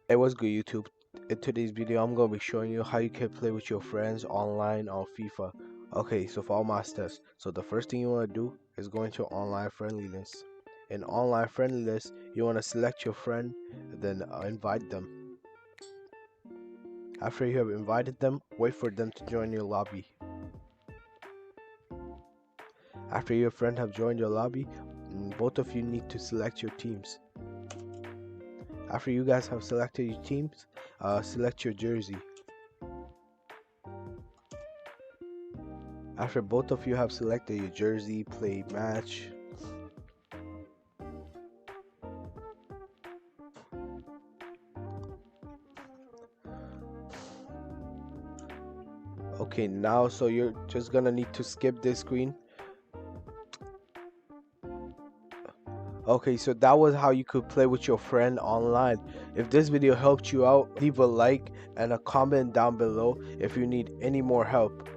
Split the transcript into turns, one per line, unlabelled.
Hey, what's good, YouTube? In today's video, I'm gonna be showing you how you can play with your friends online on FIFA. Okay, so for all my steps, so the first thing you want to do is go into online friendliness. In online friendliness, you want to select your friend, then invite them. After you have invited them, wait for them to join your lobby. After your friend have joined your lobby, both of you need to select your teams. After you guys have selected your teams, select your jersey. After both of you have selected your jersey, play match. Okay, now so you're just gonna need to skip this screen. Okay, so that was how you could play with your friend online. If this video helped you out, leave a like and a comment down below if you need any more help.